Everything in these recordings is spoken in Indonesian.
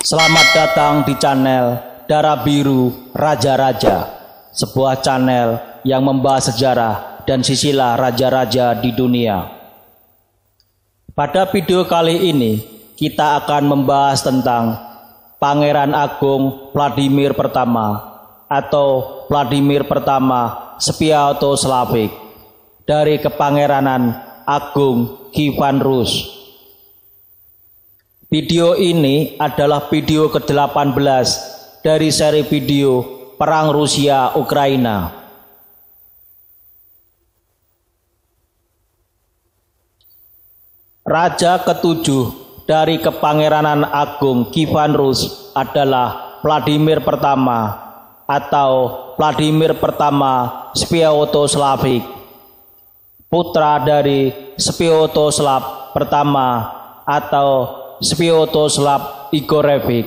Selamat datang di channel Darah Biru Raja-Raja, sebuah channel yang membahas sejarah dan silsilah raja-raja di dunia. Pada video kali ini, kita akan membahas tentang Pangeran Agung Vladimir Pertama atau Vladimir Pertama Sviatoslavik dari Kepangeranan Agung Kievan Rus. Video ini adalah video ke-18 dari seri video Perang Rusia-Ukraina. Raja ketujuh dari Kepangeranan Agung Kievan Rus adalah Vladimir Pertama atau Vladimir Pertama Sviatoslavik, putra dari Sviatoslav Pertama atau Sviatoslav Igorevich.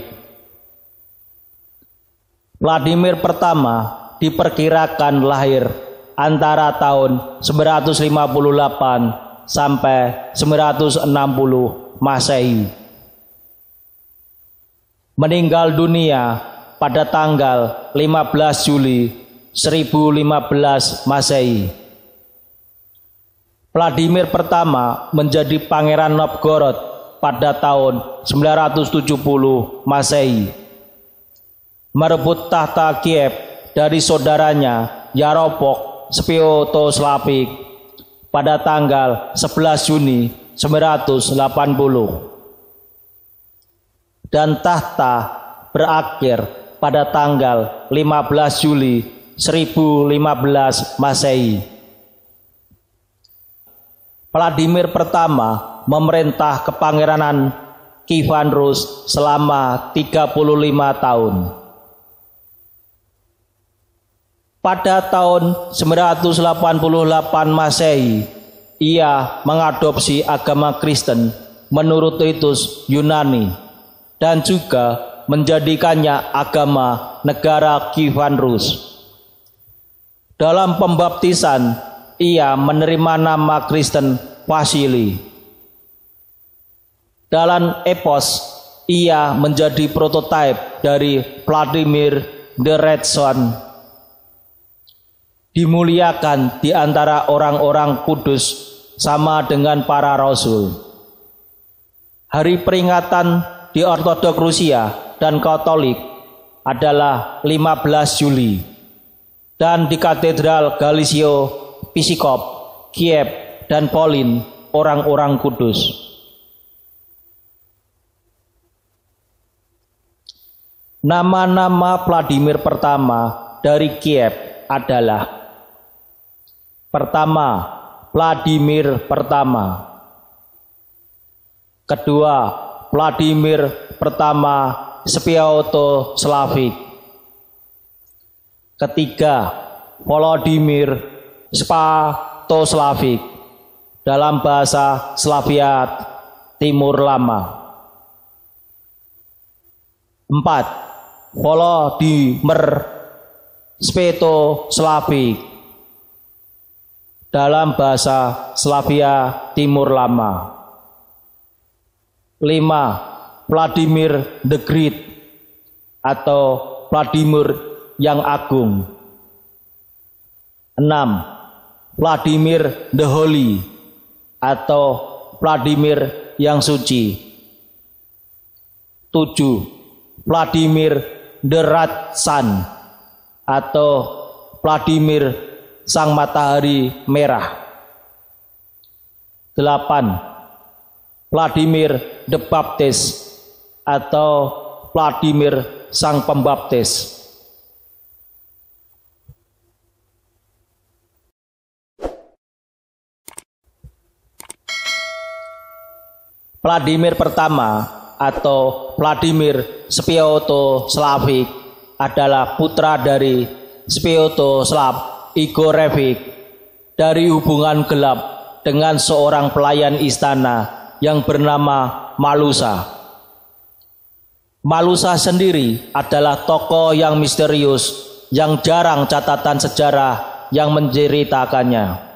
Vladimir Pertama diperkirakan lahir antara tahun 958 sampai 960 Masehi. Meninggal dunia pada tanggal 15 Juli 1015 Masehi. Vladimir Pertama menjadi Pangeran Novgorod pada tahun 970 Masehi, merebut tahta Kiev dari saudaranya Yaropolk Sviatoslavik pada tanggal 11 Juni 980, dan tahta berakhir pada tanggal 15 Juli 1015 Masehi. Vladimir Pertama memerintah Kepangeranan Kievan Rus selama 35 tahun. Pada tahun 988 Masehi, ia mengadopsi agama Kristen menurut ritus Yunani dan juga menjadikannya agama negara Kievan Rus. Dalam pembaptisan, ia menerima nama Kristen Vasili. Dalam epos, ia menjadi prototipe dari Vladimir the Red Son. Dimuliakan di antara orang-orang kudus sama dengan para rasul. Hari peringatan di Ortodok Rusia dan Katolik adalah 15 Juli, dan di Katedral Galisio Piskop, Kiev, dan Polin orang-orang kudus. Nama-nama Vladimir Pertama dari Kiev adalah: pertama, Vladimir Pertama; kedua, Vladimir Pertama Sviatoslavik; ketiga, Volodymyr Sviatoslavik dalam bahasa Slavia Timur Lama; empat, Volodymyr Sviatoslavik dalam bahasa Slavia Timur Lama; lima, Vladimir the Great atau Vladimir yang Agung; enam, Vladimir the Holy atau Vladimir yang Suci; tujuh, Vladimir the Red Sun atau Vladimir Sang Matahari Merah; delapan, Vladimir the Baptist atau Vladimir Sang Pembaptis. Vladimir Pertama atau Vladimir Sviatoslavik adalah putra dari Sviatoslav Igorevich dari hubungan gelap dengan seorang pelayan istana yang bernama Malusa. Malusa sendiri adalah tokoh yang misterius yang jarang catatan sejarah yang menceritakannya.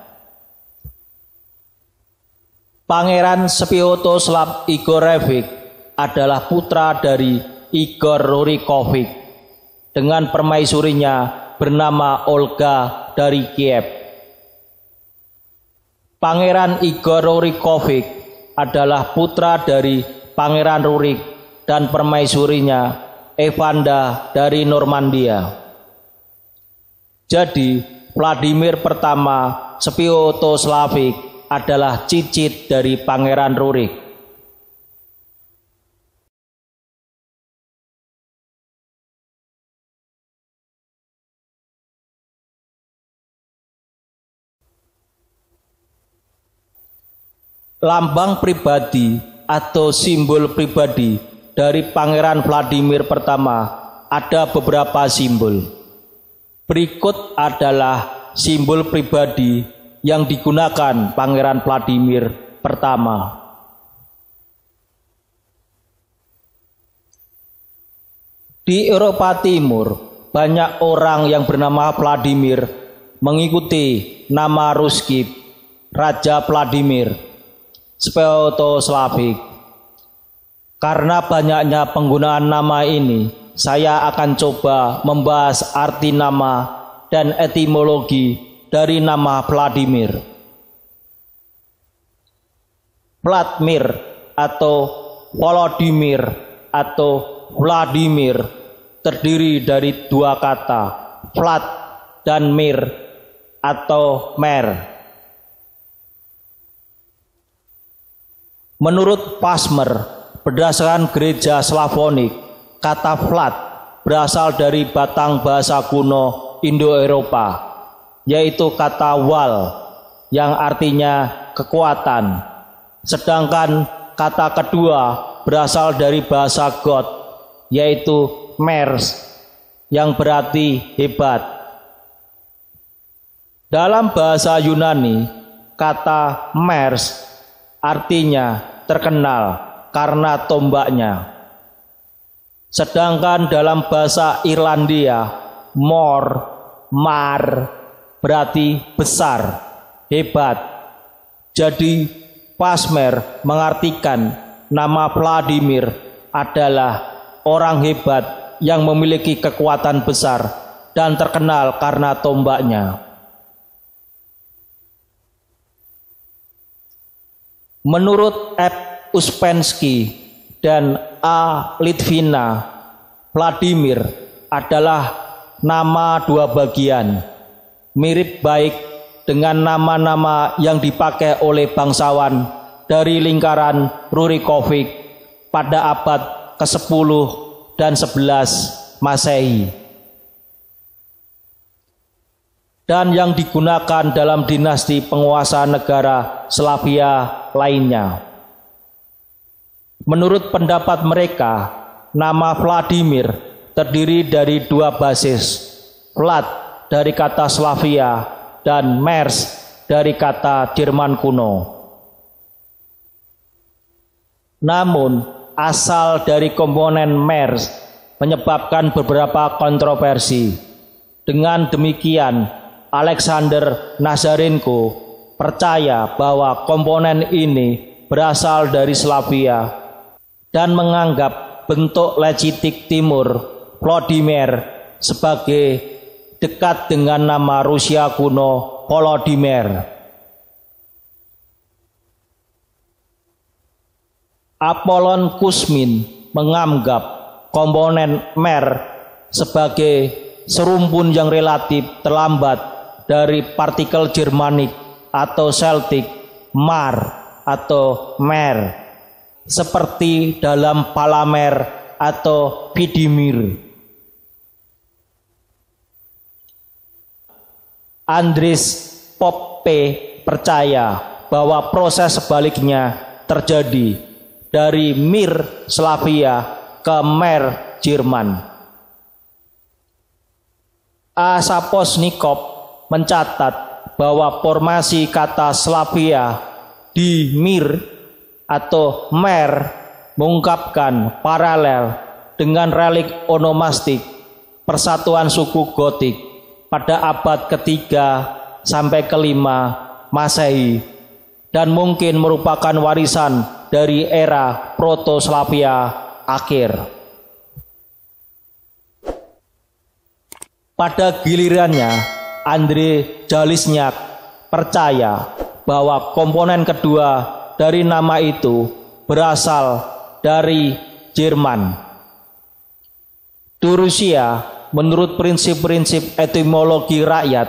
Pangeran Sviatoslav Igorevich adalah putra dari Igor Rurikovic dengan permaisurinya bernama Olga dari Kiev. Pangeran Igor Rurikovic adalah putra dari Pangeran Rurik dan permaisurinya Evanda dari Normandia. Jadi Vladimir pertama Sviatoslavik adalah cicit dari Pangeran Rurik. Lambang pribadi atau simbol pribadi dari Pangeran Vladimir pertama ada beberapa simbol. Berikut adalah simbol pribadi yang digunakan Pangeran Vladimir pertama. Di Eropa Timur, banyak orang yang bernama Vladimir mengikuti nama Ruskip, Raja Vladimir Sviatoslavik. Karena banyaknya penggunaan nama ini, saya akan coba membahas arti nama dan etimologi dari nama Vladimir. Vladimir atau Volodymyr atau Vladimir terdiri dari dua kata, Vlad dan Mir atau Mer. Menurut Pasmer, berdasarkan gereja Slavonik, kata Vlad berasal dari batang bahasa kuno Indo-Eropa, yaitu kata wal yang artinya kekuatan. Sedangkan kata kedua berasal dari bahasa Goth, yaitu mers yang berarti hebat. Dalam bahasa Yunani, kata mers artinya terkenal karena tombaknya. Sedangkan dalam bahasa Irlandia, mar berarti besar, hebat. Jadi Pasmer mengartikan nama Vladimir adalah orang hebat yang memiliki kekuatan besar dan terkenal karena tombaknya. Menurut F. Uspensky dan A. Litvina, Vladimir adalah nama dua bagian, mirip baik dengan nama-nama yang dipakai oleh bangsawan dari lingkaran Rurikovic pada abad ke-10 dan 11 Masehi, dan yang digunakan dalam dinasti penguasa negara Slavia lainnya. Menurut pendapat mereka, nama Vladimir terdiri dari dua basis, Vlad dari kata Slavia dan Mers dari kata Jerman kuno. Namun, asal dari komponen Mers menyebabkan beberapa kontroversi. Dengan demikian, Alexander Nazarenko percaya bahwa komponen ini berasal dari Slavia dan menganggap bentuk lechitik timur Vladimir sebagai dekat dengan nama Rusia kuno Volodymyr. Apollon Kuzmin menganggap komponen Mer sebagai serumpun yang relatif terlambat dari partikel Jermanik atau Celtic mar atau mer, seperti dalam Palamer atau Vidimir. Andris Poppe percaya bahwa proses sebaliknya terjadi dari Mir Slavia ke Mer Jerman. A. Saposnikov mencatat bahwa formasi kata Slavia di Mir atau Mer mengungkapkan paralel dengan relik onomastik persatuan suku Gotik pada abad ketiga sampai kelima Masehi dan mungkin merupakan warisan dari era Proto-Slavia akhir. Pada gilirannya, Andre Zalesniak percaya bahwa komponen kedua dari nama itu berasal dari Jerman. Di Rusia, menurut prinsip-prinsip etimologi rakyat,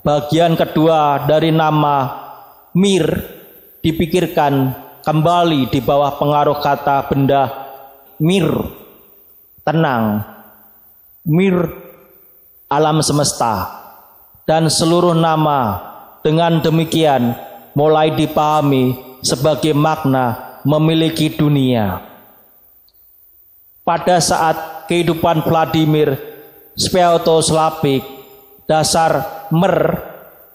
bagian kedua dari nama Mir dipikirkan kembali di bawah pengaruh kata benda mir, tenang, mir, alam semesta, dan seluruh nama dengan demikian mulai dipahami sebagai makna memiliki dunia. Pada saat kehidupan Vladimir Sviatoslavik, dasar mer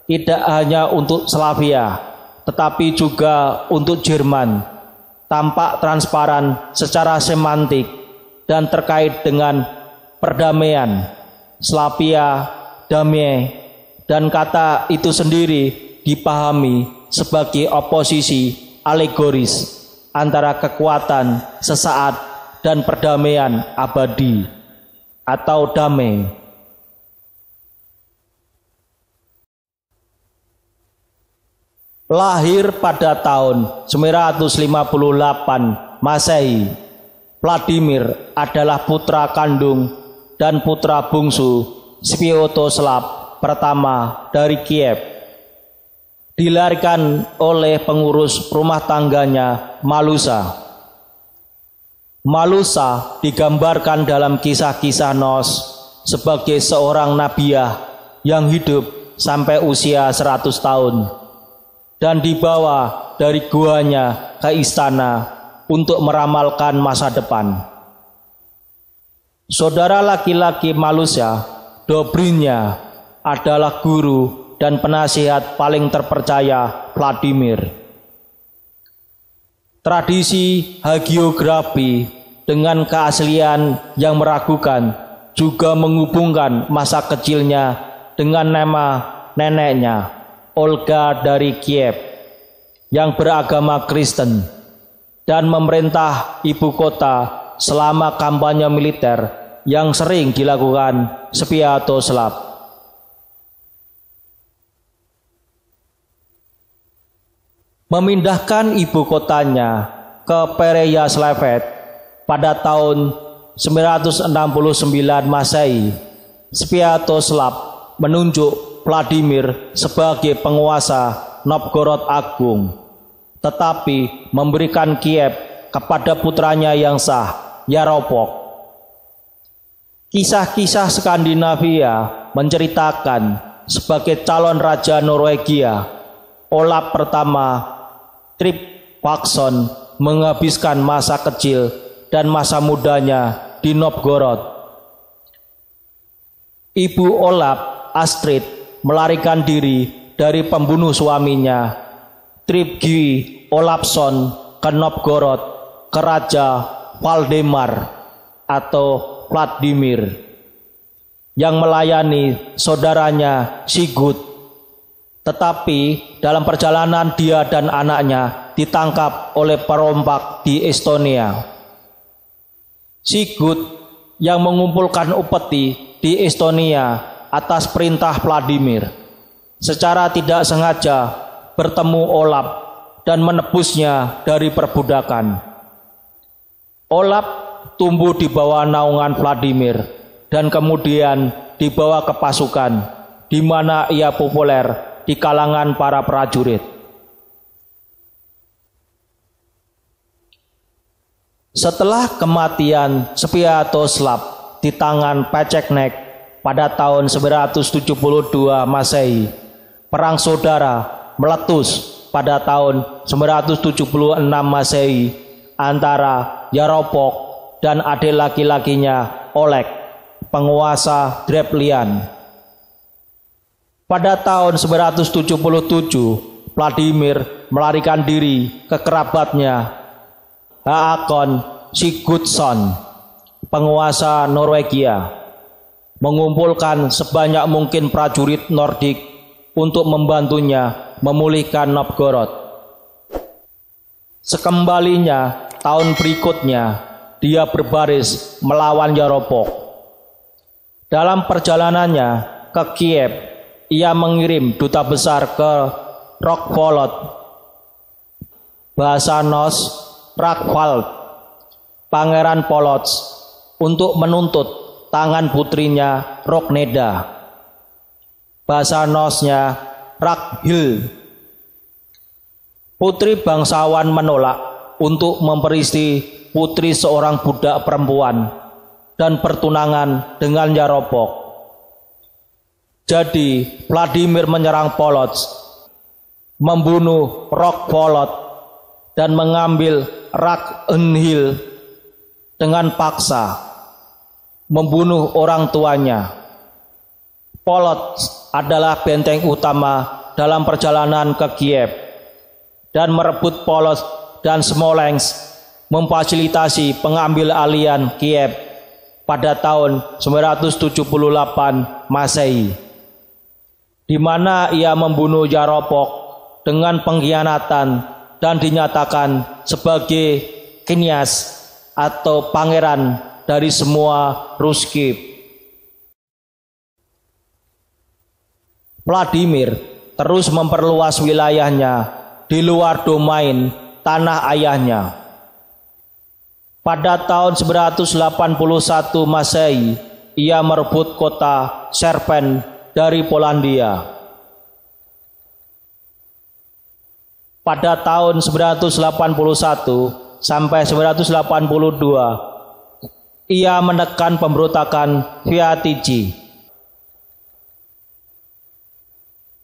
tidak hanya untuk Slavia, tetapi juga untuk Jerman, tampak transparan secara semantik dan terkait dengan perdamaian, Slavia, damai, dan kata itu sendiri dipahami sebagai oposisi alegoris antara kekuatan sesaat dan perdamaian abadi atau damai. Lahir pada tahun 958 Masehi, Vladimir adalah putra kandung dan putra bungsu Sviatoslav pertama dari Kiev. Dilahirkan oleh pengurus rumah tangganya Malusa. Malusa digambarkan dalam kisah-kisah Nos sebagai seorang nabiah yang hidup sampai usia 100 tahun dan dibawa dari guanya ke istana untuk meramalkan masa depan. Saudara laki-laki Malusa, Dobrinya, adalah guru dan penasihat paling terpercaya Vladimir. Tradisi hagiografi dengan keaslian yang meragukan juga menghubungkan masa kecilnya dengan nama neneknya, Olga dari Kiev, yang beragama Kristen dan memerintah ibu kota selama kampanye militer yang sering dilakukan Sviatoslav. Memindahkan ibu kotanya ke Pereyaslavet pada tahun 969 Masehi, Sviatoslav menunjuk Vladimir sebagai penguasa Novgorod Agung, tetapi memberikan Kiev kepada putranya yang sah, Yaropok. Kisah-kisah Skandinavia menceritakan sebagai calon raja Norwegia, Olaf pertama Tryggvason menghabiskan masa kecil dan masa mudanya di Novgorod. Ibu Olaf, Astrid, melarikan diri dari pembunuh suaminya, Trygvi Olafsson, ke Novgorod, ke Raja Valdemar atau Vladimir, yang melayani saudaranya Sigurd. Tetapi dalam perjalanan dia dan anaknya ditangkap oleh perompak di Estonia. Sigurd yang mengumpulkan upeti di Estonia atas perintah Vladimir, secara tidak sengaja bertemu Olaf dan menebusnya dari perbudakan. Olaf tumbuh di bawah naungan Vladimir dan kemudian dibawa ke pasukan, di mana ia populer di kalangan para prajurit. Setelah kematian Sviatoslav di tangan Pečeknek pada tahun 972 Masehi, perang saudara meletus pada tahun 976 Masehi antara Yaropok dan adik laki-lakinya Oleg, penguasa Drevlian. Pada tahun 977, Vladimir melarikan diri ke kerabatnya Haakon Sigurdsson, penguasa Norwegia, mengumpulkan sebanyak mungkin prajurit Nordik untuk membantunya memulihkan Novgorod. Sekembalinya tahun berikutnya, dia berbaris melawan Yaropok. Dalam perjalanannya ke Kiev, ia mengirim duta besar ke Rokvolod, Basanos Rakhvald, Pangeran Polotsk, untuk menuntut tangan putrinya Rogneda, Basanosnya Rakhil. Putri bangsawan menolak untuk memperistri putri seorang budak perempuan dan pertunangan dengan Yaropok. Jadi Vladimir menyerang Polotsk, membunuh Rokvolod dan mengambil Rakhhenhil dengan paksa, membunuh orang tuanya. Polotsk adalah benteng utama dalam perjalanan ke Kiev, dan merebut Polotsk dan Smolensk memfasilitasi pengambil alihan Kiev pada tahun 978 Masehi, di mana ia membunuh Yaropok dengan pengkhianatan dan dinyatakan sebagai knyaz atau pangeran dari semua Ruskip. Vladimir terus memperluas wilayahnya di luar domain tanah ayahnya. Pada tahun 981 Masehi, ia merebut kota Serpen dari Polandia. Pada tahun 981 sampai 982, ia menekan pemberontakan Viatiji.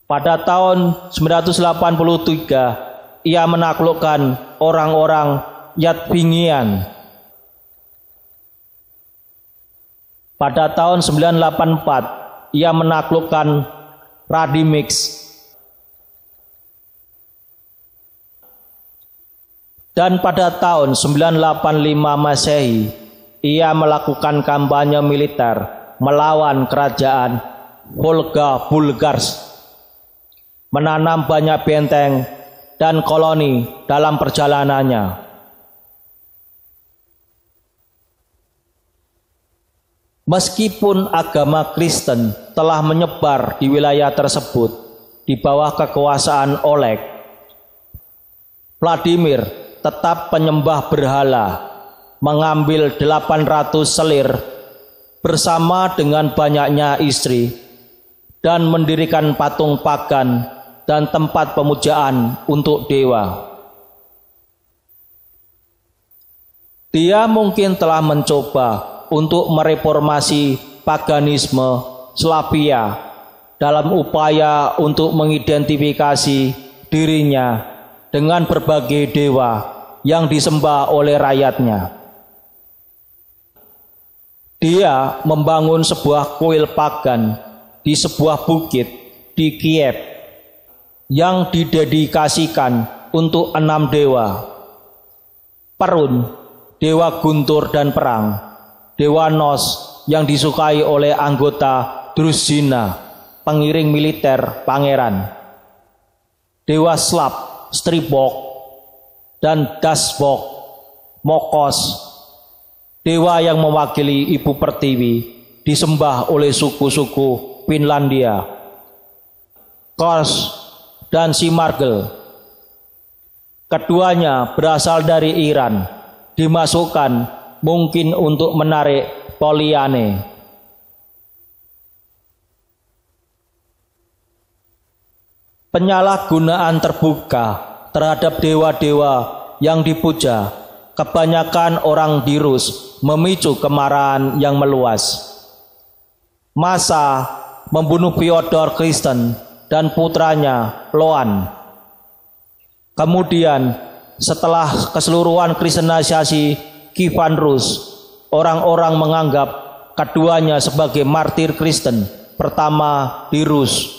Pada tahun 983, ia menaklukkan orang-orang Yadvingian. Pada tahun 984, ia menaklukkan Radimix. Dan pada tahun 985 Masehi, ia melakukan kampanye militer melawan kerajaan Volga Bulgars, menanam banyak benteng dan koloni dalam perjalanannya. Meskipun agama Kristen telah menyebar di wilayah tersebut di bawah kekuasaan Oleg, Vladimir tetap penyembah berhala, mengambil 800 selir bersama dengan banyaknya istri, dan mendirikan patung pagan dan tempat pemujaan untuk dewa. Dia mungkin telah mencoba untuk mereformasi paganisme Slavia dalam upaya untuk mengidentifikasi dirinya dengan berbagai dewa yang disembah oleh rakyatnya. Dia membangun sebuah kuil pagan di sebuah bukit di Kiev yang didedikasikan untuk 6 dewa: Perun, dewa guntur dan perang; dewa Nos yang disukai oleh anggota Druzhina, pengiring militer pangeran; dewa Slav, Stribok, dan Dasbok, Mokos, dewa yang mewakili ibu pertiwi, disembah oleh suku-suku Finlandia; Kos dan Simargel. Keduanya berasal dari Iran, dimasukkan mungkin untuk menarik Poliane. Penyalahgunaan terbuka terhadap dewa-dewa yang dipuja kebanyakan orang di Rus memicu kemarahan yang meluas. Massa membunuh Fyodor Kristen dan putranya Loan. Kemudian setelah keseluruhan kristenisasi Kievan Rus, orang-orang menganggap keduanya sebagai martir Kristen pertama di Rus,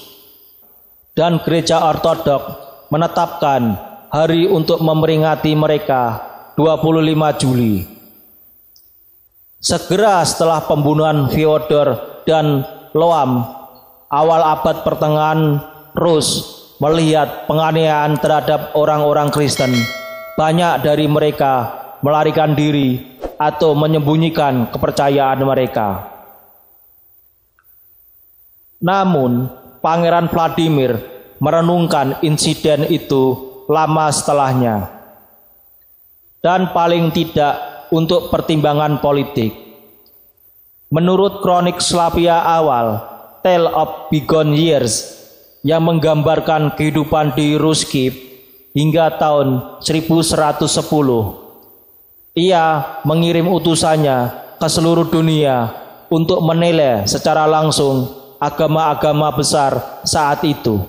dan gereja Ortodok menetapkan hari untuk memperingati mereka 25 Juli. Segera setelah pembunuhan Fyodor dan Loam, awal abad pertengahan, Rus melihat penganiayaan terhadap orang-orang Kristen. Banyak dari mereka melarikan diri atau menyembunyikan kepercayaan mereka. Namun, Pangeran Vladimir merenungkan insiden itu lama setelahnya. Dan paling tidak untuk pertimbangan politik. Menurut kronik Slavia awal, Tale of Bygone Years, yang menggambarkan kehidupan di Ruskip hingga tahun 1110, ia mengirim utusannya ke seluruh dunia untuk menilai secara langsung agama-agama besar saat itu.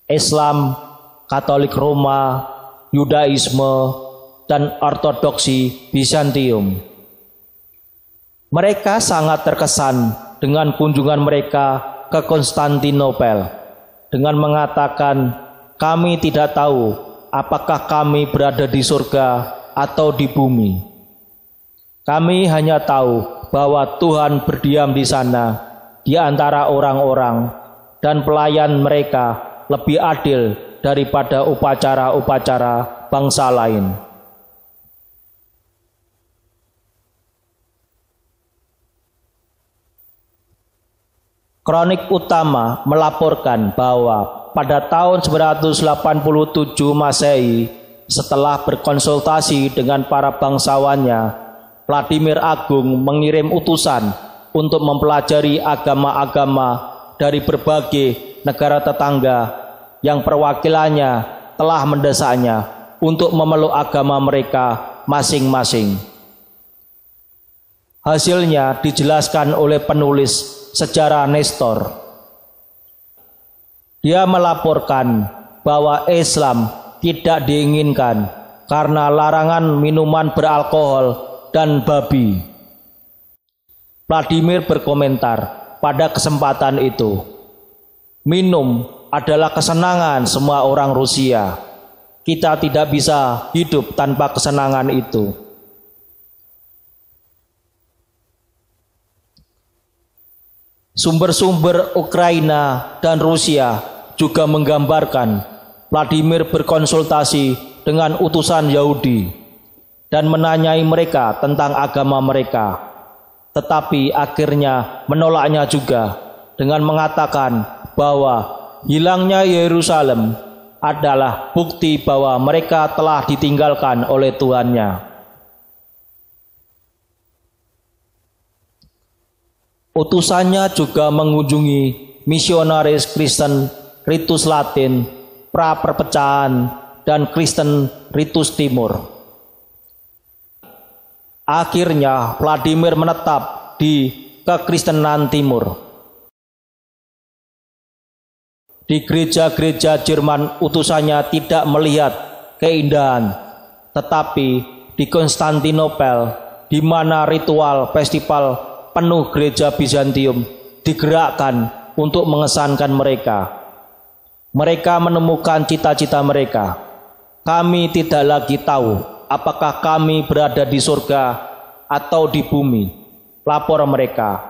Islam, Katolik Roma, Yudaisme, dan Ortodoksi Bizantium. Mereka sangat terkesan dengan kunjungan mereka ke Konstantinopel dengan mengatakan, "Kami tidak tahu apakah kami berada di surga atau di bumi. Kami hanya tahu bahwa Tuhan berdiam di sana di antara orang-orang, dan pelayan mereka lebih adil daripada upacara-upacara bangsa lain." Kronik utama melaporkan bahwa pada tahun 987 Masehi, setelah berkonsultasi dengan para bangsawannya, Vladimir Agung mengirim utusan untuk mempelajari agama-agama dari berbagai negara tetangga yang perwakilannya telah mendesaknya untuk memeluk agama mereka masing-masing. Hasilnya dijelaskan oleh penulis sejarah Nestor. Dia melaporkan bahwa Islam tidak diinginkan karena larangan minuman beralkohol dan babi. Vladimir berkomentar pada kesempatan itu, "Minum adalah kesenangan semua orang Rusia. Kita tidak bisa hidup tanpa kesenangan itu." Sumber-sumber Ukraina dan Rusia juga menggambarkan Vladimir berkonsultasi dengan utusan Yahudi dan menanyai mereka tentang agama mereka, tetapi akhirnya menolaknya juga dengan mengatakan bahwa hilangnya Yerusalem adalah bukti bahwa mereka telah ditinggalkan oleh Tuhannya. Utusannya juga mengunjungi misionaris Kristen Ritus Latin, pra-perpecahan, dan Kristen Ritus Timur. Akhirnya Vladimir menetap di kekristenan Timur. Di gereja-gereja Jerman utusannya tidak melihat keindahan, tetapi di Konstantinopel, di mana ritual festival penuh gereja Bizantium digerakkan untuk mengesankan mereka. Mereka menemukan cita-cita mereka. "Kami tidak lagi tahu apakah kami berada di surga atau di bumi," lapor mereka.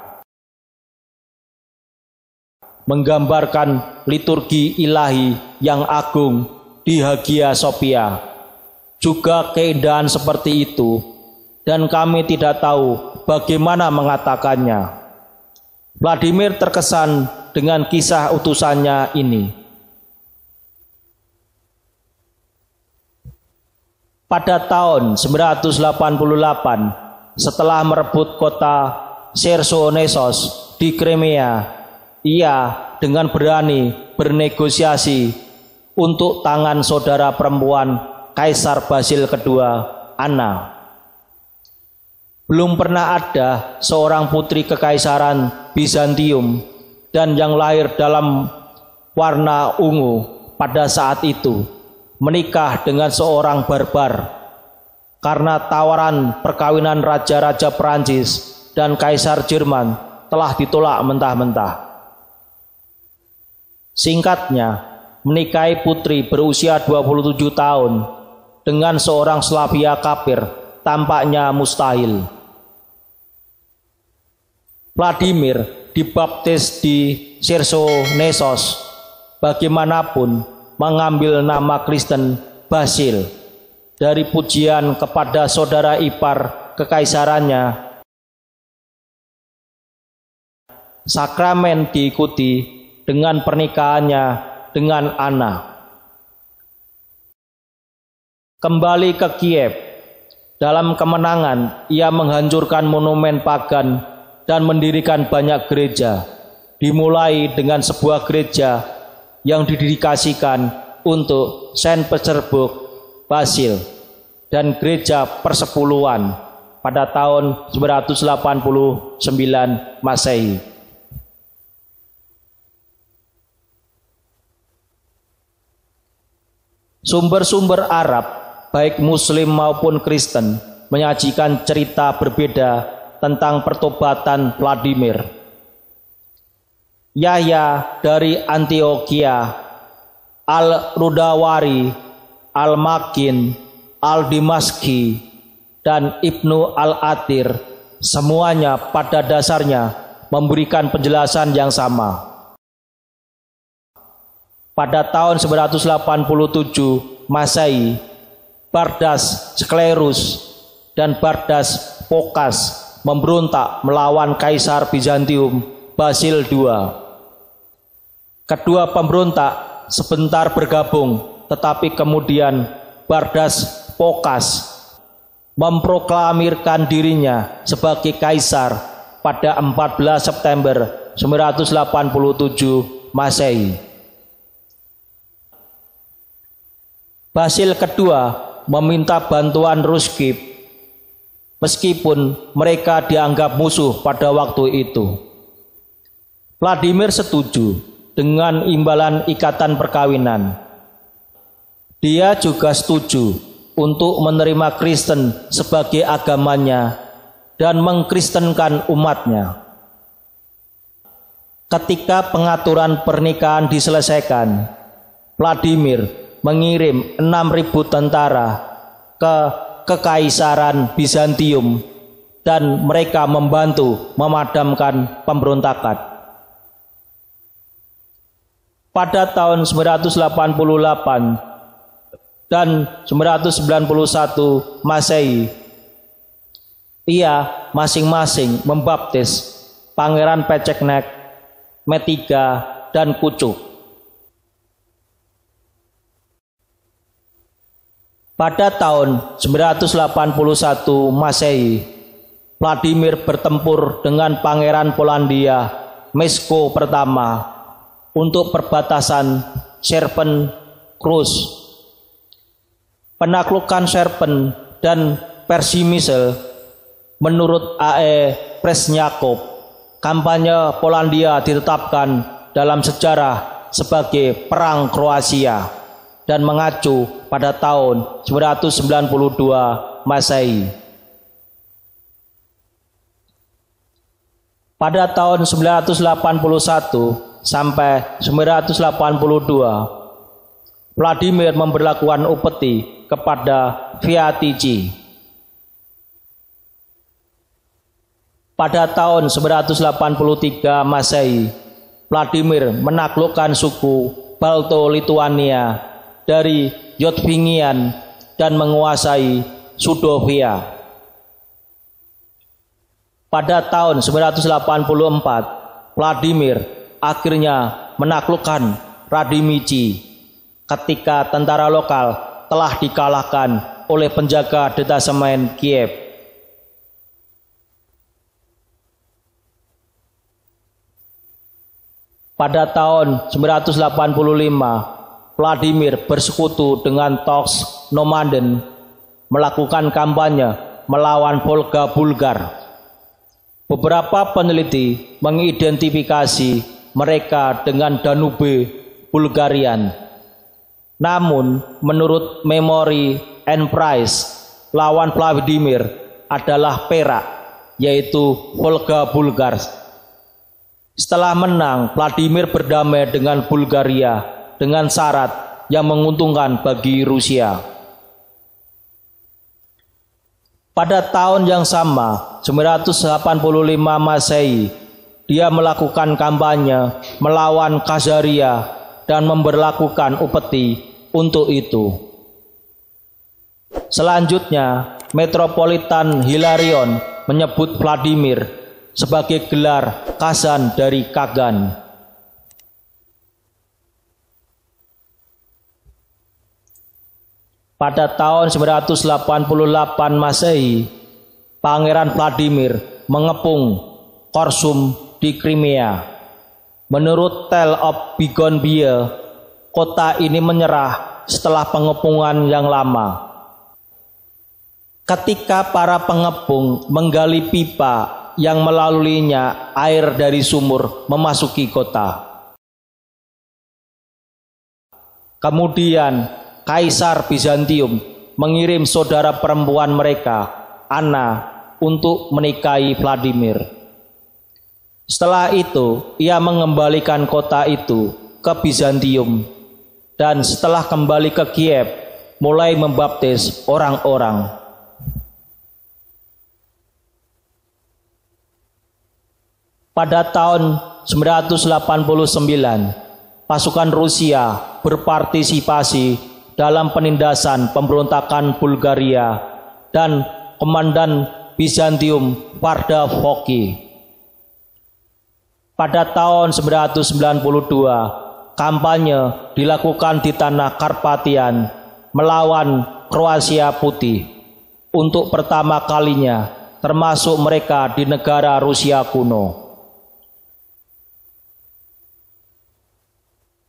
Menggambarkan liturgi ilahi yang agung di Hagia Sophia. Juga keindahan seperti itu, dan kami tidak tahu bagaimana mengatakannya. Vladimir terkesan dengan kisah utusannya ini. Pada tahun 988, setelah merebut kota Chersonesos di Crimea, ia dengan berani bernegosiasi untuk tangan saudara perempuan Kaisar Basil II, Anna. Belum pernah ada seorang putri kekaisaran Bizantium dan yang lahir dalam warna ungu pada saat itu menikah dengan seorang barbar, karena tawaran perkawinan raja-raja Perancis dan kaisar Jerman telah ditolak mentah-mentah. Singkatnya, menikahi putri berusia 27 tahun dengan seorang Slavia kafir tampaknya mustahil. Vladimir dibaptis di Chersonesos. Bagaimanapun, mengambil nama Kristen Basil dari pujian kepada saudara ipar kekaisarannya sakramen diikuti dengan pernikahannya dengan Anna. Kembali ke Kiev, dalam kemenangan ia menghancurkan monumen pagan dan mendirikan banyak gereja, dimulai dengan sebuah gereja yang didedikasikan untuk Saint Petersburg Basil dan gereja Persepuluhan pada tahun 989 Masehi. Sumber-sumber Arab, baik Muslim maupun Kristen, menyajikan cerita berbeda tentang pertobatan Vladimir. Yahya dari Antioquia, Al-Rudawari, Al-Makin, Al-Dimaski, dan Ibnu Al-Athir semuanya pada dasarnya memberikan penjelasan yang sama. Pada tahun 987 Masehi, Bardas Sklerus dan Bardas Phokas memberontak melawan Kaisar Bizantium Basil II. Kedua pemberontak sebentar bergabung, tetapi kemudian Bardas Phokas memproklamirkan dirinya sebagai kaisar pada 14 September 987 Masehi. Basil kedua meminta bantuan Ruskip, meskipun mereka dianggap musuh pada waktu itu. Vladimir setuju dengan imbalan ikatan perkawinan. Dia juga setuju untuk menerima Kristen sebagai agamanya dan mengkristenkan umatnya. Ketika pengaturan pernikahan diselesaikan, Vladimir mengirim 6.000 tentara ke Kekaisaran Bizantium dan mereka membantu memadamkan pemberontakan. Pada tahun 988 dan 991 Masehi, ia masing-masing membaptis Pangeran Peceknek, Metiga, dan Kucuk. Pada tahun 981 Masehi, Vladimir bertempur dengan Pangeran Polandia Mieszko pertama untuk perbatasan Sierpen Krus. Penaklukan Sierpen dan Persimisl menurut A.E. Presnyakov, kampanye Polandia ditetapkan dalam sejarah sebagai Perang Kroasia dan mengacu pada tahun 992 Masehi. Pada tahun 981 sampai 982, Vladimir memberlakukan upeti kepada Viatici. Pada tahun 983 Masehi, Vladimir menaklukkan suku Balto-Lituania dari Yotvingian dan menguasai Sudovia. Pada tahun 984, Vladimir akhirnya menaklukkan Radimici ketika tentara lokal telah dikalahkan oleh penjaga detasemen Kiev. Pada tahun 985, Vladimir bersekutu dengan Toks Nomaden melakukan kampanye melawan Volga Bulgar. Beberapa peneliti mengidentifikasi mereka dengan Danube Bulgarian. Namun, menurut Memory and Price, lawan Vladimir adalah Perak, yaitu Volga Bulgar. Setelah menang, Vladimir berdamai dengan Bulgaria dengan syarat yang menguntungkan bagi Rusia. Pada tahun yang sama, 985 Masehi, dia melakukan kampanye melawan Khazaria dan memberlakukan upeti untuk itu. Selanjutnya, Metropolitan Hilarion menyebut Vladimir sebagai gelar Kazan dari Kagan. Pada tahun 988 Masehi, Pangeran Vladimir mengepung Korsum di Crimea. Menurut Tale of Bygone Years, kota ini menyerah setelah pengepungan yang lama. Ketika para pengepung menggali pipa yang melaluinya air dari sumur memasuki kota. Kemudian Kaisar Bizantium mengirim saudara perempuan mereka, Anna, untuk menikahi Vladimir. Setelah itu, ia mengembalikan kota itu ke Bizantium, dan setelah kembali ke Kiev, mulai membaptis orang-orang. Pada tahun 989, pasukan Rusia berpartisipasi dalam penindasan pemberontakan Bulgaria dan komandan Bizantium Varda Foki. Pada tahun 992, kampanye dilakukan di tanah Karpatian melawan Kroasia Putih untuk pertama kalinya, termasuk mereka di negara Rusia kuno.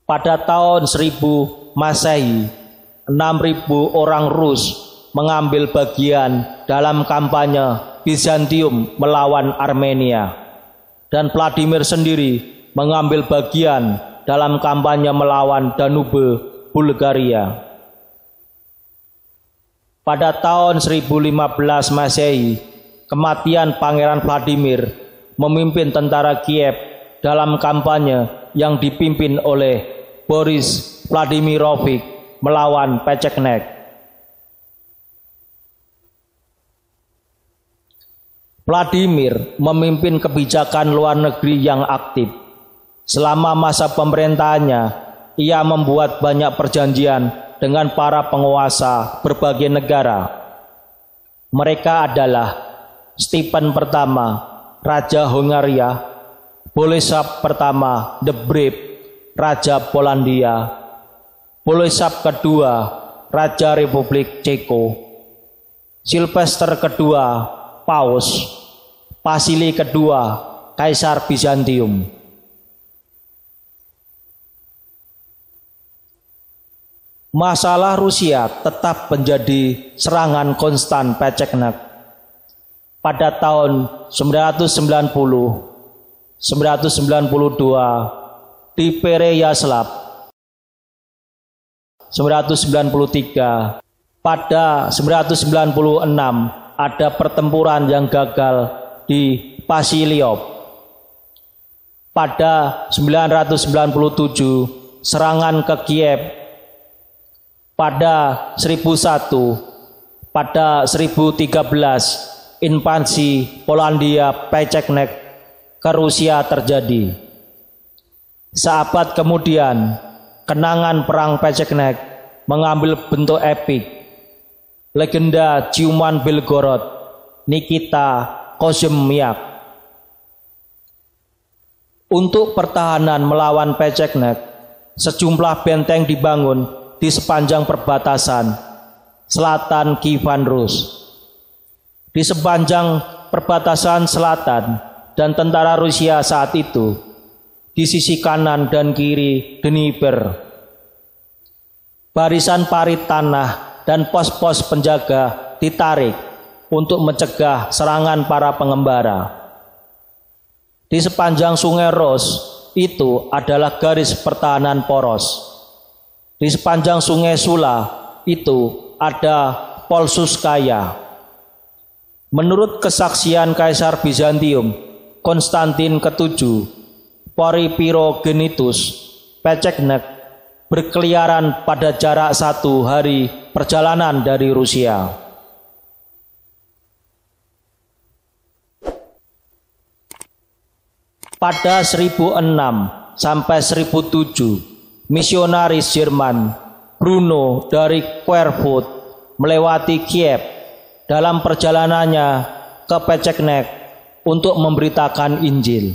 Pada tahun 1000 Masehi, 6.000 orang Rus mengambil bagian dalam kampanye Bizantium melawan Armenia. Dan Vladimir sendiri mengambil bagian dalam kampanye melawan Danube, Bulgaria. Pada tahun 1015 Masehi, kematian Pangeran Vladimir memimpin tentara Kiev dalam kampanye yang dipimpin oleh Boris Vladimirovich melawan Pecheknek. Vladimir memimpin kebijakan luar negeri yang aktif. Selama masa pemerintahannya, ia membuat banyak perjanjian dengan para penguasa berbagai negara. Mereka adalah Stephen I, Raja Hongaria, Boleslav I, The Brave, Raja Polandia, Boleslav II, Raja Republik Ceko, Sylvester II, Paus, Vasili II, Kaisar Bizantium. Masalah Rusia tetap menjadi serangan konstan Pecheknek. Pada tahun 990, 992 di Pereyaslav, 993, pada 996 ada pertempuran yang gagal di Vasilyov. Pada 997 serangan ke Kiev. Pada 1001, pada 1013 invasi Polandia Pecheknek ke Rusia terjadi. Seabad kemudian, kenangan perang Pecheknek mengambil bentuk epik. Legenda ciuman Belgorod, Nikita Kazimyak. Untuk pertahanan melawan Pecheknek, sejumlah benteng dibangun di sepanjang perbatasan selatan Kievan Rus. Di sepanjang perbatasan selatan dan tentara Rusia saat itu, di sisi kanan dan kiri Dnieper, barisan parit tanah dan pos-pos penjaga ditarik untuk mencegah serangan para pengembara. Di sepanjang sungai Ros itu adalah garis pertahanan poros. Di sepanjang sungai Sula itu ada Polsuskaya. Menurut kesaksian Kaisar Bizantium Konstantin ke-7, Porphyrogennetus, Pecheknek berkeliaran pada jarak 1 hari perjalanan dari Rusia. Pada 1006 sampai 1007, misionaris Jerman Bruno dari Querfurt melewati Kiev. Dalam perjalanannya ke Pecheknek, untuk memberitakan Injil.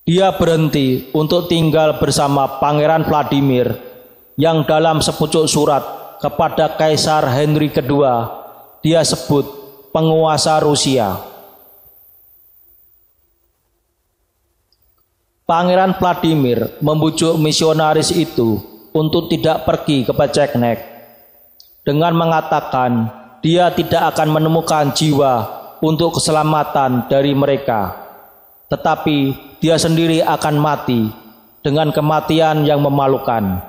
Dia berhenti untuk tinggal bersama Pangeran Vladimir yang dalam sepucuk surat kepada Kaisar Henry II dia sebut penguasa Rusia. Pangeran Vladimir membujuk misionaris itu untuk tidak pergi ke Peceknek dengan mengatakan dia tidak akan menemukan jiwa untuk keselamatan dari mereka, tetapi dia sendiri akan mati dengan kematian yang memalukan.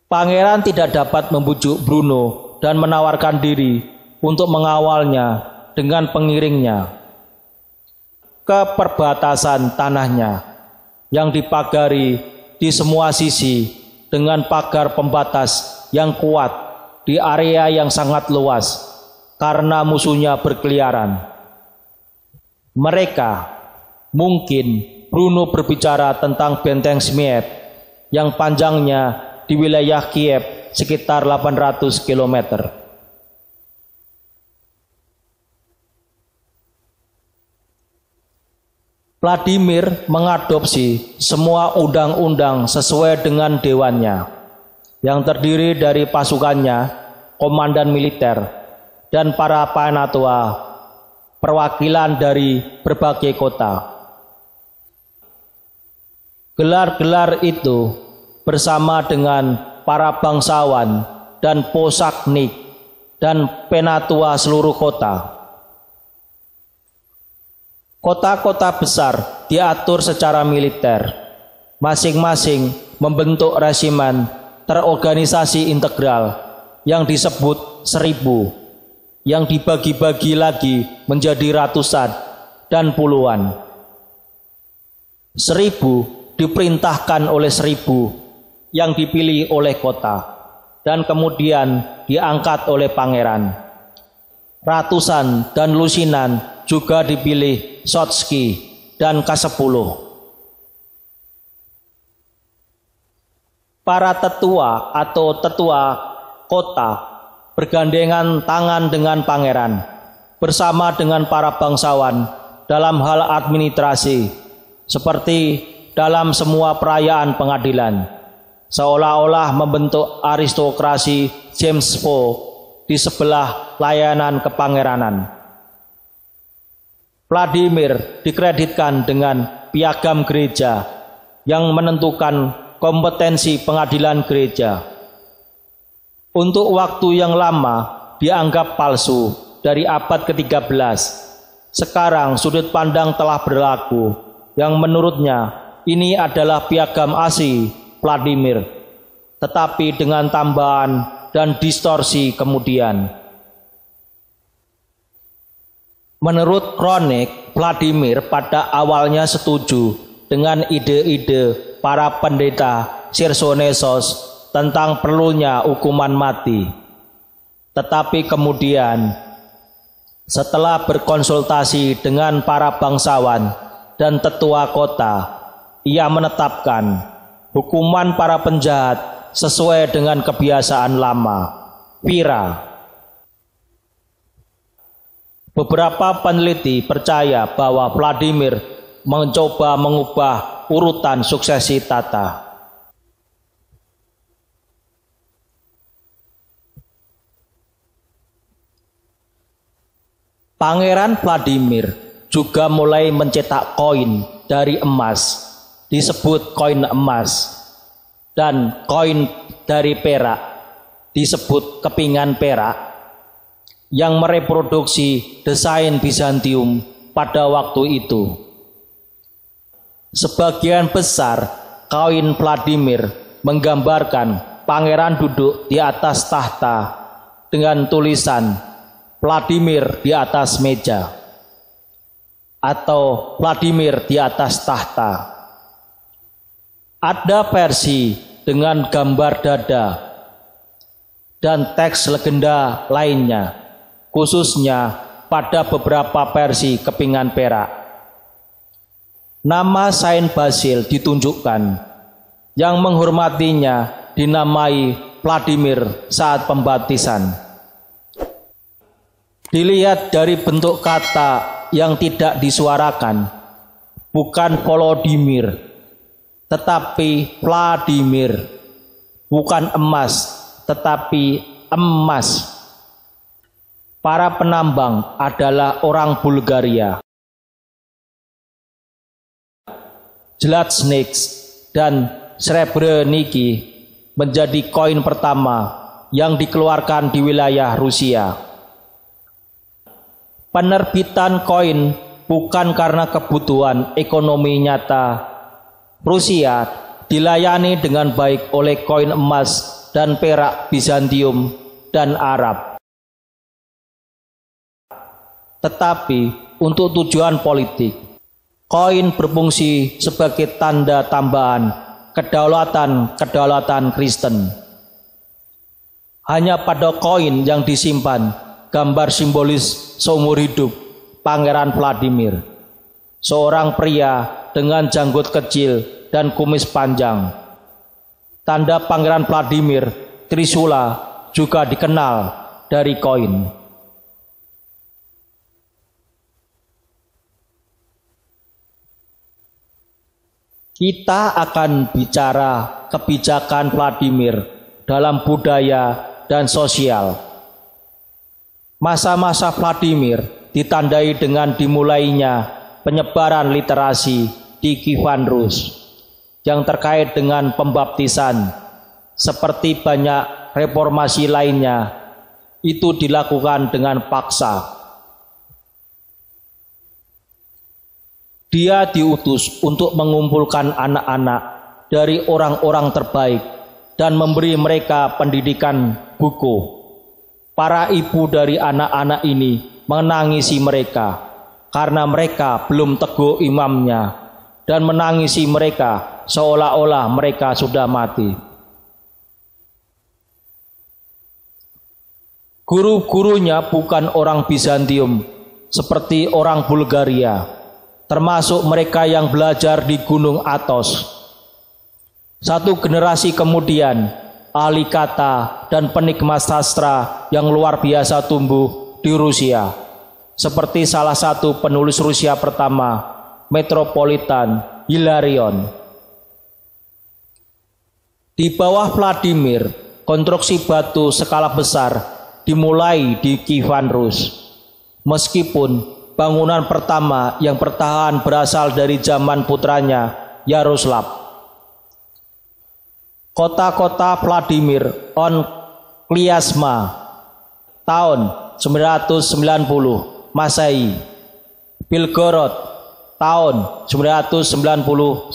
Pangeran tidak dapat membujuk Bruno dan menawarkan diri untuk mengawalnya dengan pengiringnya ke perbatasan tanahnya yang dipagari di semua sisi dengan pagar pembatas yang kuat di area yang sangat luas karena musuhnya berkeliaran. Mungkin Bruno berbicara tentang benteng Smyet yang panjangnya di wilayah Kiev sekitar 800 km. Vladimir mengadopsi semua undang-undang sesuai dengan dewannya yang terdiri dari pasukannya, komandan militer, dan para penatua perwakilan dari berbagai kota. Gelar-gelar itu bersama dengan para bangsawan dan posaknik dan penatua seluruh kota. Kota-kota besar diatur secara militer, masing-masing membentuk resimen terorganisasi integral yang disebut 1000, yang dibagi-bagi lagi menjadi ratusan dan puluhan. 1000 diperintahkan oleh 1000 yang dipilih oleh kota dan kemudian diangkat oleh pangeran. Ratusan dan lusinan juga dipilih Sotsky dan K10. Para tetua atau tetua kota bergandengan tangan dengan pangeran bersama dengan para bangsawan dalam hal administrasi seperti dalam semua perayaan pengadilan, seolah-olah membentuk aristokrasi James IV di sebelah layanan kepangeranan. Vladimir dikreditkan dengan piagam gereja yang menentukan kompetensi pengadilan gereja. Untuk waktu yang lama dianggap palsu dari abad ke-13. Sekarang sudut pandang telah berlaku yang menurutnya ini adalah piagam asli Vladimir, tetapi dengan tambahan dan distorsi kemudian. Menurut kronik, Vladimir pada awalnya setuju dengan ide-ide para pendeta Chersonesos tentang perlunya hukuman mati. Tetapi kemudian, setelah berkonsultasi dengan para bangsawan dan tetua kota, ia menetapkan hukuman para penjahat sesuai dengan kebiasaan lama, vira. Beberapa peneliti percaya bahwa Vladimir mencoba mengubah urutan suksesi tata. Pangeran Vladimir juga mulai mencetak koin dari emas, disebut koin emas, dan koin dari perak, disebut kepingan perak, yang mereproduksi desain Bizantium pada waktu itu. Sebagian besar koin Vladimir menggambarkan pangeran duduk di atas tahta dengan tulisan Vladimir di atas meja atau Vladimir di atas tahta. Ada versi dengan gambar dada dan teks legenda lainnya, khususnya pada beberapa versi kepingan perak. Nama Saint Basil ditunjukkan, yang menghormatinya dinamai Vladimir saat pembaptisan. Dilihat dari bentuk kata yang tidak disuarakan, bukan Volodymyr, tetapi Vladimir, bukan emas, tetapi emas. Para penambang adalah orang Bulgaria. Zlatnik dan Srebreniki menjadi koin pertama yang dikeluarkan di wilayah Rusia. Penerbitan koin bukan karena kebutuhan ekonomi nyata. Rusia dilayani dengan baik oleh koin emas dan perak Bizantium dan Arab. Tetapi untuk tujuan politik, koin berfungsi sebagai tanda tambahan kedaulatan Kristen. Hanya pada koin yang disimpan gambar simbolis seumur hidup Pangeran Vladimir, seorang pria dengan janggut kecil dan kumis panjang. Tanda Pangeran Vladimir, Trisula, juga dikenal dari koin. Kita akan bicara kebijakan Vladimir dalam budaya dan sosial. Masa-masa Vladimir ditandai dengan dimulainya penyebaran literasi di Kievan Rus yang terkait dengan pembaptisan. Seperti banyak reformasi lainnya, itu dilakukan dengan paksa. Dia diutus untuk mengumpulkan anak-anak dari orang-orang terbaik dan memberi mereka pendidikan buku. Para ibu dari anak-anak ini menangisi mereka karena mereka belum teguh imamnya, dan menangisi mereka seolah-olah mereka sudah mati. Guru-gurunya bukan orang Bizantium seperti orang Bulgaria, termasuk mereka yang belajar di Gunung Athos. Satu generasi kemudian, ahli kata dan penikmat sastra yang luar biasa tumbuh di Rusia, seperti salah satu penulis Rusia pertama, Metropolitan Hilarion. Di bawah Vladimir, konstruksi batu skala besar dimulai di Kievan Rus. Meskipun bangunan pertama yang bertahan berasal dari zaman putranya Yaroslav. Kota-kota Vladimir on Kliasma tahun 990 Masehi, Belgorod tahun 991,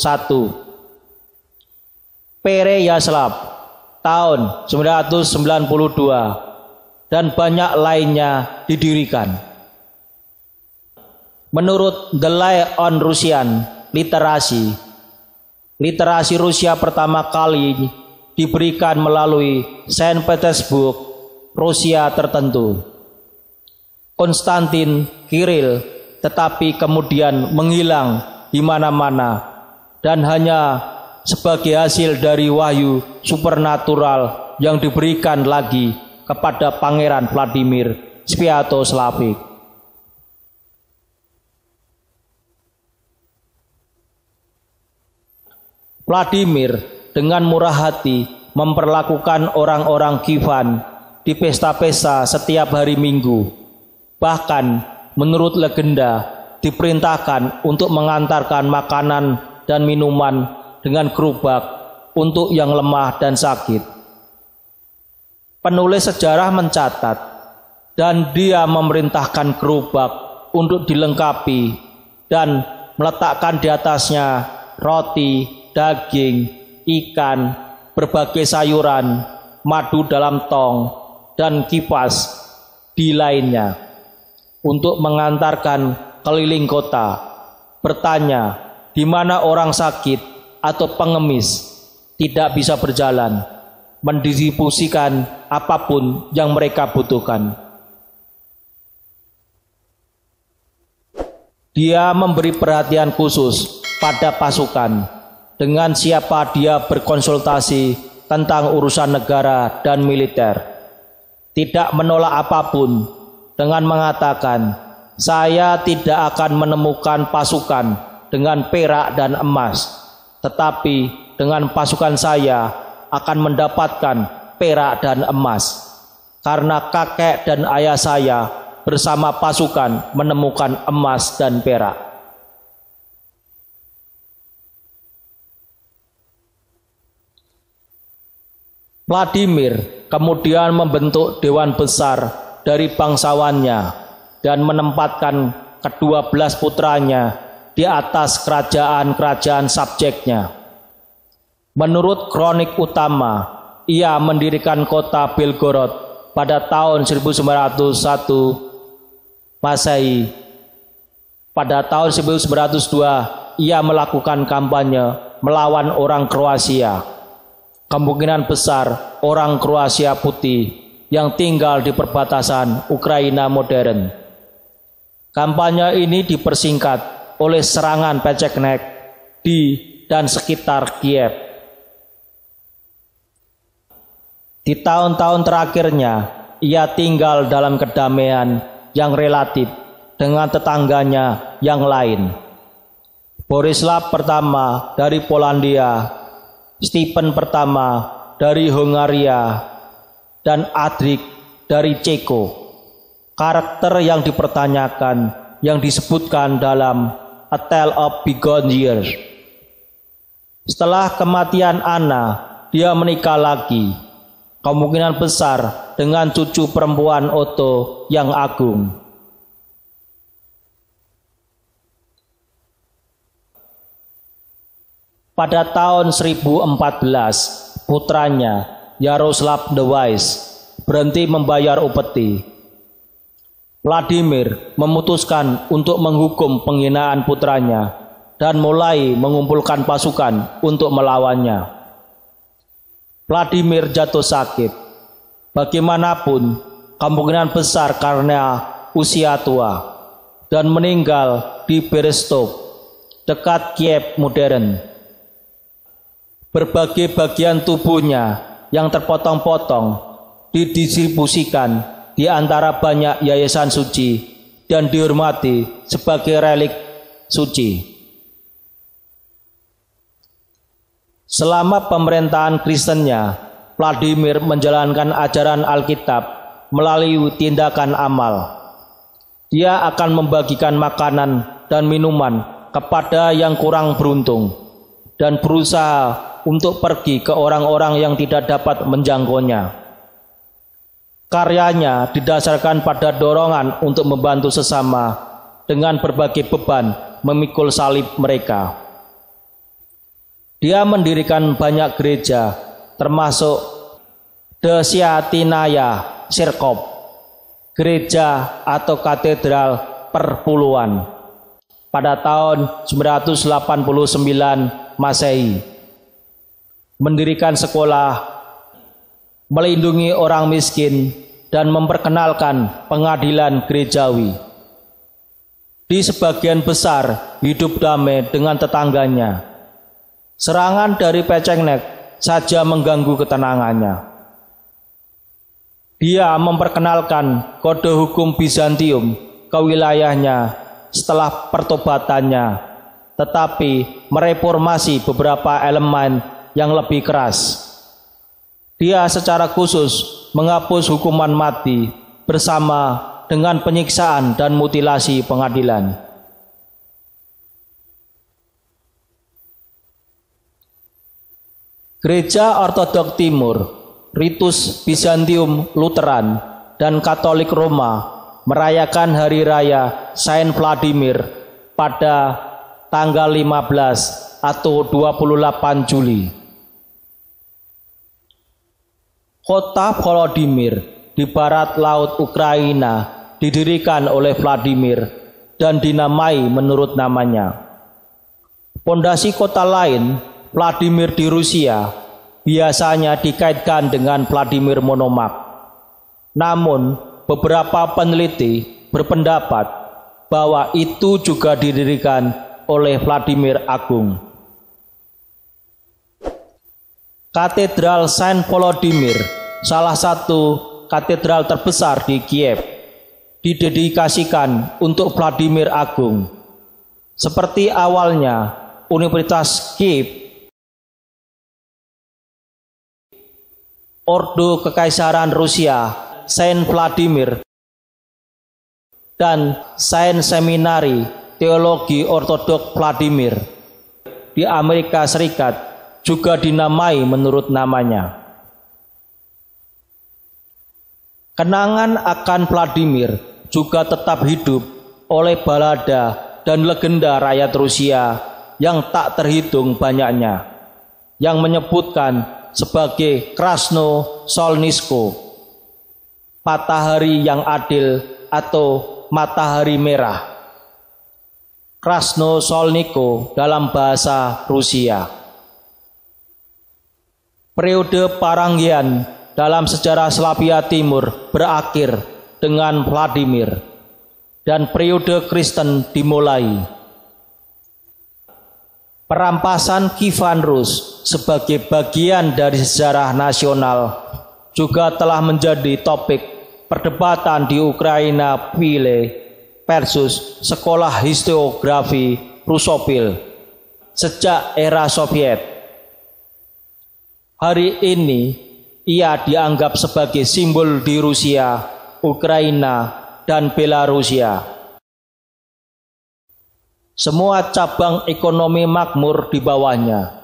Pereyaslav tahun 992, dan banyak lainnya didirikan. Menurut The Lie on Russian Literacy, literasi Rusia pertama kali diberikan melalui Saint Petersburg, Rusia tertentu. Konstantin Kiril tetapi kemudian menghilang di mana-mana dan hanya sebagai hasil dari wahyu supernatural yang diberikan lagi kepada Pangeran Vladimir Sviatoslavik. Vladimir dengan murah hati memperlakukan orang-orang Kievan di pesta-pesta setiap hari Minggu. Bahkan menurut legenda diperintahkan untuk mengantarkan makanan dan minuman dengan gerobak untuk yang lemah dan sakit. Penulis sejarah mencatat, dan dia memerintahkan gerobak untuk dilengkapi dan meletakkan di atasnya roti, daging, ikan, berbagai sayuran, madu dalam tong, dan kipas di lainnya, untuk mengantarkan keliling kota, bertanya di mana orang sakit atau pengemis tidak bisa berjalan, mendistribusikan apapun yang mereka butuhkan. Dia memberi perhatian khusus pada pasukan, dengan siapa dia berkonsultasi tentang urusan negara dan militer. Tidak menolak apapun dengan mengatakan, "Saya tidak akan menemukan pasukan dengan perak dan emas, tetapi dengan pasukan saya akan mendapatkan perak dan emas, karena kakek dan ayah saya bersama pasukan menemukan emas dan perak." Vladimir kemudian membentuk dewan besar dari bangsawannya dan menempatkan ke-12 putranya di atas kerajaan-kerajaan subjeknya. Menurut kronik utama, ia mendirikan kota Belgorod pada tahun 1901 Masehi. Pada tahun 1902, ia melakukan kampanye melawan orang Kroasia. Kemungkinan besar orang Kroasia putih yang tinggal di perbatasan Ukraina modern. Kampanye ini dipersingkat oleh serangan Pečenek di dan sekitar Kiev. Di tahun-tahun terakhirnya, ia tinggal dalam kedamaian yang relatif dengan tetangganya yang lain. Borislav pertama dari Polandia, Stephen pertama dari Hongaria, dan Adrik dari Ceko. Karakter yang dipertanyakan yang disebutkan dalam A Tale of Bygone Years. Setelah kematian Anna, dia menikah lagi, kemungkinan besar dengan cucu perempuan Otto yang agung. Pada tahun 1014, putranya Yaroslav the Wise berhenti membayar upeti. Vladimir memutuskan untuk menghukum penghinaan putranya dan mulai mengumpulkan pasukan untuk melawannya. Vladimir jatuh sakit. Bagaimanapun, kemungkinan besar karena usia tua, dan meninggal di Berestov, dekat Kiev modern. Berbagai bagian tubuhnya yang terpotong-potong didistribusikan di antara banyak yayasan suci dan dihormati sebagai relik suci. Selama pemerintahan Kristennya, Vladimir menjalankan ajaran Alkitab melalui tindakan amal. Dia akan membagikan makanan dan minuman kepada yang kurang beruntung dan berusaha untuk pergi ke orang-orang yang tidak dapat menjangkaunya. Karyanya didasarkan pada dorongan untuk membantu sesama dengan berbagai beban memikul salib mereka. Dia mendirikan banyak gereja, termasuk Desyatynaya Sirkov, gereja atau katedral perpuluhan, pada tahun 989 Masehi. Mendirikan sekolah, melindungi orang miskin, dan memperkenalkan pengadilan gerejawi. Di sebagian besar hidup damai dengan tetangganya. Serangan dari Pečenek saja mengganggu ketenangannya. Dia memperkenalkan kode hukum Bizantium ke wilayahnya setelah pertobatannya, tetapi mereformasi beberapa elemen yang lebih keras. Dia secara khusus menghapus hukuman mati bersama dengan penyiksaan dan mutilasi pengadilan. Gereja Ortodok Timur, Ritus Bizantium Lutheran, dan Katolik Roma merayakan hari raya Saint Vladimir pada tanggal 15 atau 28 Juli. Kota Volodymyr di barat laut Ukraina didirikan oleh Vladimir dan dinamai menurut namanya. Pondasi kota lain, Vladimir di Rusia, biasanya dikaitkan dengan Vladimir Monomakh. Namun, beberapa peneliti berpendapat bahwa itu juga didirikan oleh Vladimir Agung. Katedral Saint Volodymyr, salah satu katedral terbesar di Kiev, didedikasikan untuk Vladimir Agung. Seperti awalnya Universitas Kiev, Ordo Kekaisaran Rusia Saint Vladimir, dan Saint Seminari Teologi Ortodok Vladimir di Amerika Serikat juga dinamai menurut namanya. Kenangan akan Vladimir juga tetap hidup oleh balada dan legenda rakyat Rusia yang tak terhitung banyaknya, yang menyebutkan sebagai Krasno Solnisko, matahari yang adil atau matahari merah. Krasno Solniko dalam bahasa Rusia. Periode Paranggian dalam sejarah Slavia Timur berakhir dengan Vladimir dan periode Kristen dimulai. Perampasan Kievan Rus sebagai bagian dari sejarah nasional juga telah menjadi topik perdebatan di Ukraina Pile versus sekolah historiografi Rusopil sejak era Soviet. Hari ini ia dianggap sebagai simbol di Rusia, Ukraina, dan Belarusia. Semua cabang ekonomi makmur di bawahnya.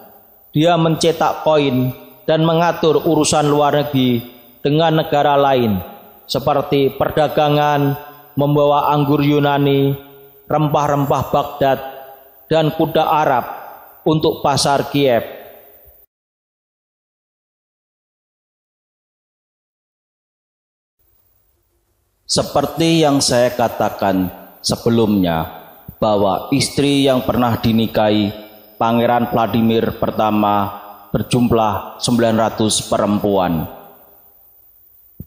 Dia mencetak koin dan mengatur urusan luar negeri dengan negara lain, seperti perdagangan, membawa anggur Yunani, rempah-rempah Baghdad, dan kuda Arab untuk pasar Kiev. Seperti yang saya katakan sebelumnya, bahwa istri yang pernah dinikahi Pangeran Vladimir pertama berjumlah 900 perempuan.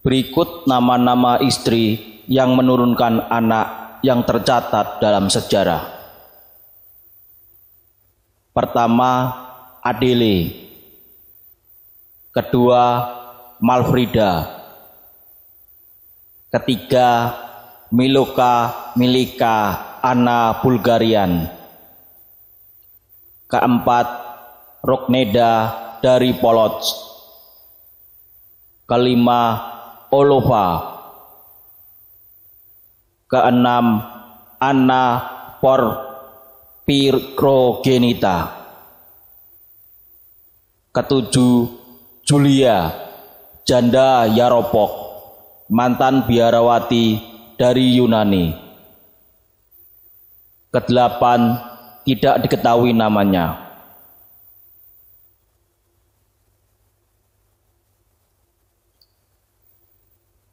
Berikut nama-nama istri yang menurunkan anak yang tercatat dalam sejarah. Pertama, Adele. Kedua, Malfrida. Ketiga, Milika Anna Bulgarian. Keempat, Rogneda dari Polotsk. Kelima, Olova. Keenam, Anna Porphyrogenita. Ketujuh, Julia, janda Yaropok, mantan biarawati dari Yunani. Kedelapan, tidak diketahui namanya.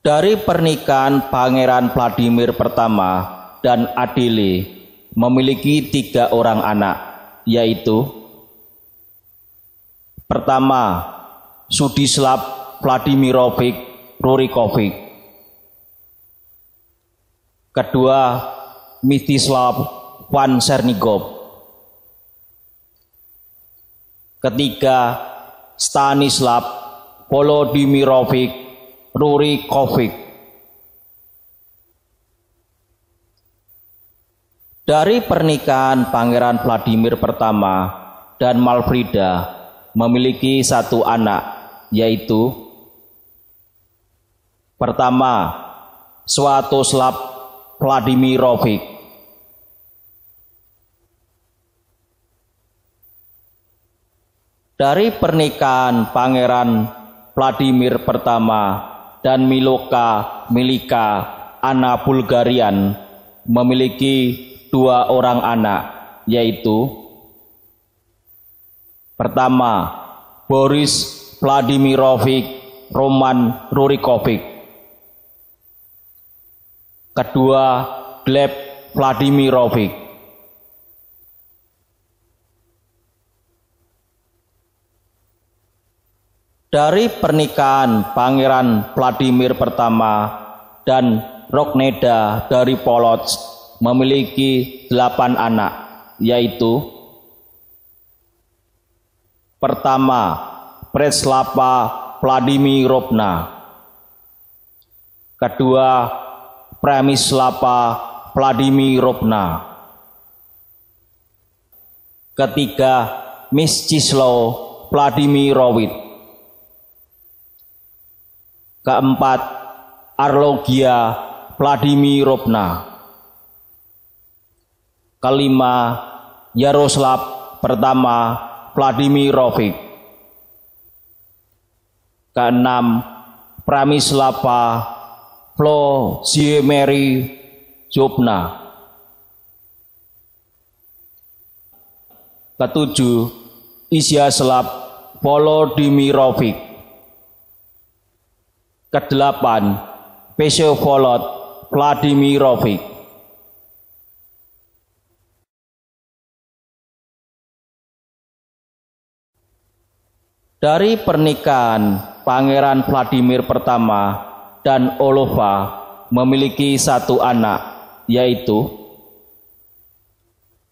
Dari pernikahan Pangeran Vladimir pertama dan Adele memiliki 3 orang anak, yaitu pertama, Sudislav Vladimirovich Rurikovic. Kedua, Mstislav van Chernigov. Ketiga, Stanislav Volodymyrovich Rurikovic. Dari pernikahan Pangeran Vladimir pertama dan Malfrida memiliki 1 anak, yaitu pertama, Sviatoslav Vladimirovich. Dari pernikahan Pangeran Vladimir pertama dan Milika Anna Bulgarian memiliki 2 orang anak, yaitu pertama, Boris Vladimirovich Roman Rurikovic. Kedua, Gleb Vladimirovich. Dari pernikahan Pangeran Vladimir pertama dan Rogneda dari Polotsk memiliki 8 anak, yaitu pertama, Preslava Vladimirovna. Kedua, Przemysława Władimirovna. Ketiga, Mstislaw Wladimirovich. Keempat, Arlogia Wladimirovna. Kelima, Yaroslav pertama Wladimirovich. Keenam, Przemysława Włodzimierovna. Ketujuh, Izyaslav Volodimirovich. Kedelapan, Vsevolod Wladimirovich. Dari pernikahan Pangeran Vladimir pertama dan Olova memiliki satu anak, yaitu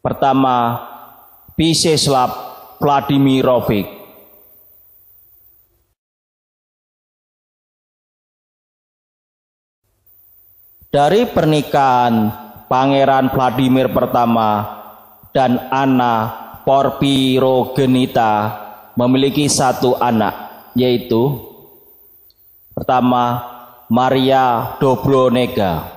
pertama, Vyacheslav Wladimirovich. Dari pernikahan Pangeran Vladimir pertama dan Anna Porfirogenita memiliki satu anak, yaitu pertama, Maria Dobronega.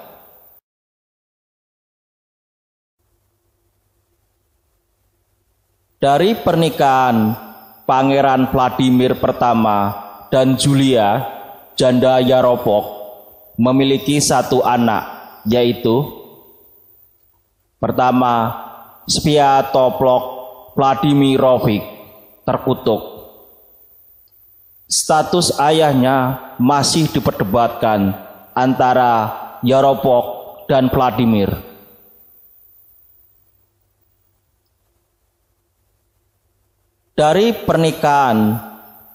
Dari pernikahan Pangeran Vladimir pertama dan Julia Janda Yaropok memiliki satu anak, yaitu pertama, Sviatopluk Wladimirovich terkutuk. Status ayahnya masih diperdebatkan antara Yaropok dan Vladimir. Dari pernikahan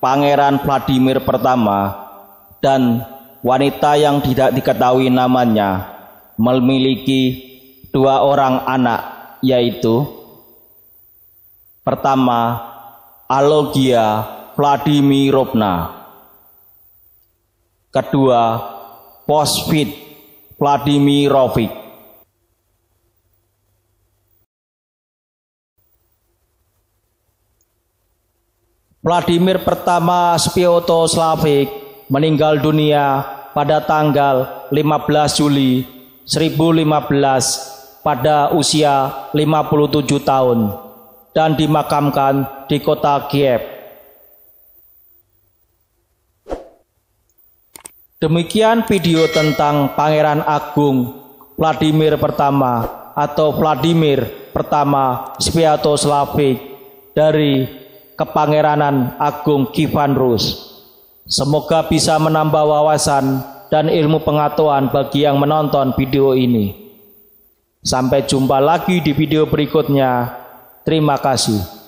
Pangeran Vladimir pertama dan wanita yang tidak diketahui namanya memiliki dua orang anak, yaitu pertama, Alogia Wladimirovna. Kedua, Posvit Wladimirovich. Vladimir pertama Sviatoslavich meninggal dunia pada tanggal 15 Juli 1015 pada usia 57 tahun dan dimakamkan di kota Kiev. Demikian video tentang Pangeran Agung Vladimir pertama atau Vladimir pertama Sviatoslavich dari Kepangeranan Agung Kievan Rus. Semoga bisa menambah wawasan dan ilmu pengetahuan bagi yang menonton video ini. Sampai jumpa lagi di video berikutnya. Terima kasih.